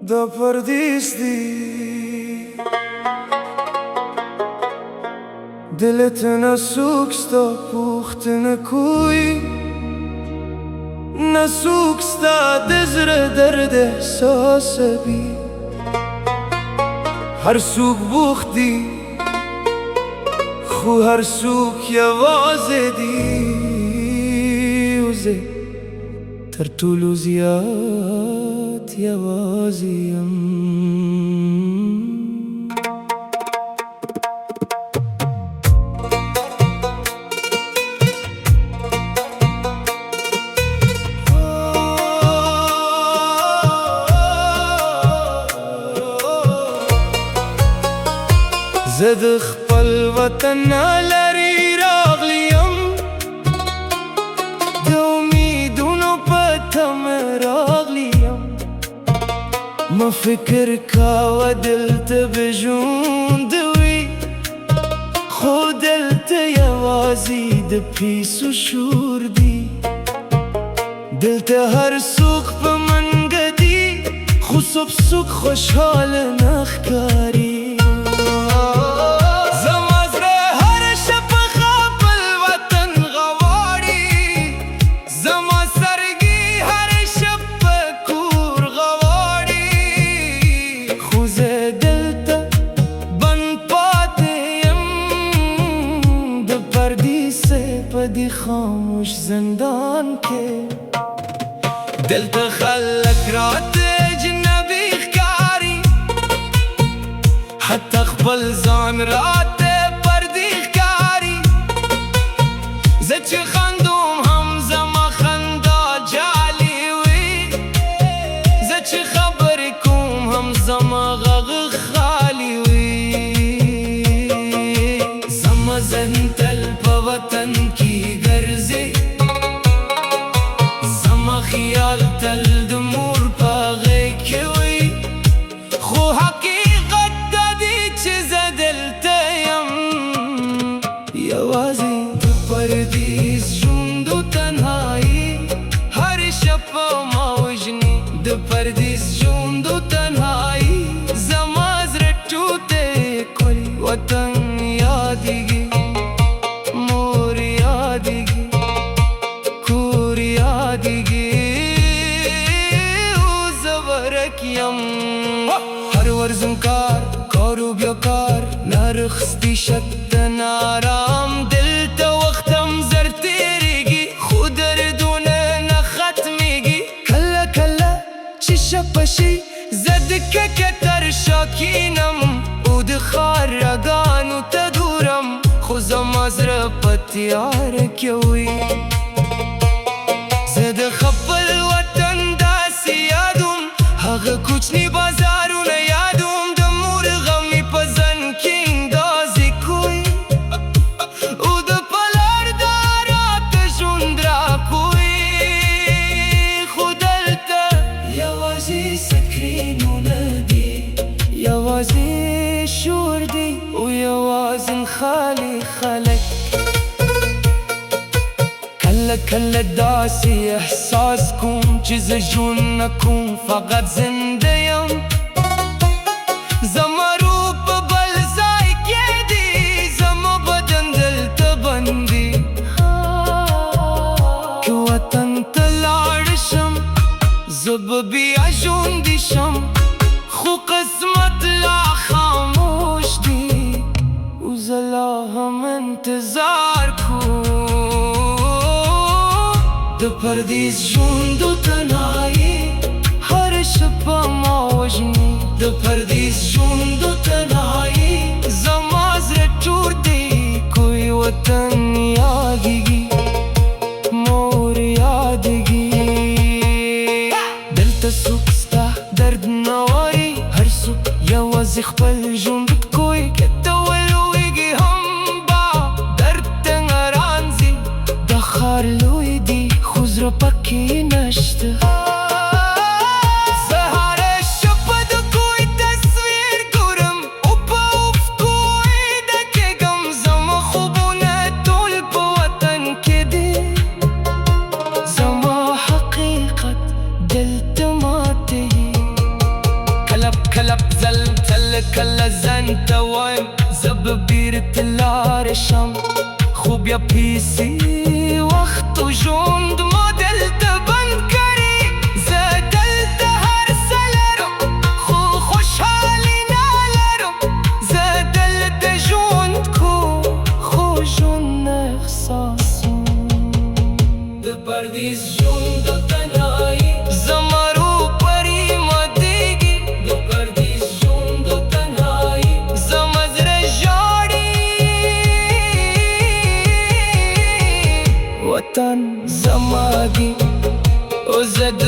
دا پردیس دی دلت نسوکستا پوخت نکوی نسوکستا دزر درد احساس بی هر سوک بوختی خو هر سوک یواز دی وزه تر طولو زیاد یوازیم زد خپل وطن لري راغلیم د امیدونو په تمه راغلیم ما فکر کاوه دلته به ژوند وي خو دلته یوازې د پیسو شور دی دلته هر څوک په منګه دی خو څوک خوشحاله نه ښکاري دی خاموش زندان کې دلته خلک راته اجنبي ښکاري حتی خپل ځان راته پردي ښکاري زه چې خندوم هم زما خندا جعلي وي زه چې خبرې کوم هم زما غږ خالي وي زما ذهن تل په وطن خیال تل د مور په غېږ کې وي خو حقیقت دا دی چې زه دلته یم یوازې د پردیس ژوند و تنهایي هر شپه ما وژني د پردیس ژوند و تنهایي زما زړه ټوټې کړي وطن یادېږي مور یادېږي کور یادېږي هر ورځم کار کارو بیا کار نرخستی شت نارام دلته وختم زر تیریږي خو دردونه نه ختمیږي کله کله چې شپه شي زه د ککه تر شا کینم او د ښار رګانو ته ګورم خو زما زړه په تیاره کې وي زه د خپل وطن داسې یادوم هغه کوچني بازارونه یادوم د مور غمې په ځن کې اندازې کوي او د پلار دا راته ژوند راکوي خو دلته یوازې سکرینونه دي یوازې شور دی او یوازې خالي خلک کله داسې احساس کوم چې زه ژوند نه کوم فقط زنده یم زما روح په بل ځای کې دی زما بدن دلته بند دی که وطن ته لاړ شم زه به بیا ژوندی شم خو قسمت لا خاموش دی او زه لا هم انتظار کوم د پردیس ژوند و تنهایي هر شپه ما وژني د پردیس ژوند و تنهایي زما زړه ټوټ دی کوی وطن یادېږي مور یادېږي دلته څوک ستا درد نه واري هر څوک یوازې خپل ژوند کوي که ته ولویږي هم با درد ته رانځي د ښار لوی دی خو زړه پکې نشته زه هره شپه د کوی تصویر ګورم او په افقو ویده کېږم زما خوبونه ټول په وطن کې دي زما حقیقت دلته ماته کله زن ته وایم زه به بیرته لاړ شم خوب یا پیسې وخت و ژوند ما دلته بند کړي زه دلته هر څه لرم خو خوشحالي نه لرم زه دلته ژوند کوم خو ژوند نه احساسوم د پردیس ژوند د تنهایي زما روح پرې ماتېږي د پردیس ژوند د تنهایي زما زړه ژاړي وطن زما دی او زه د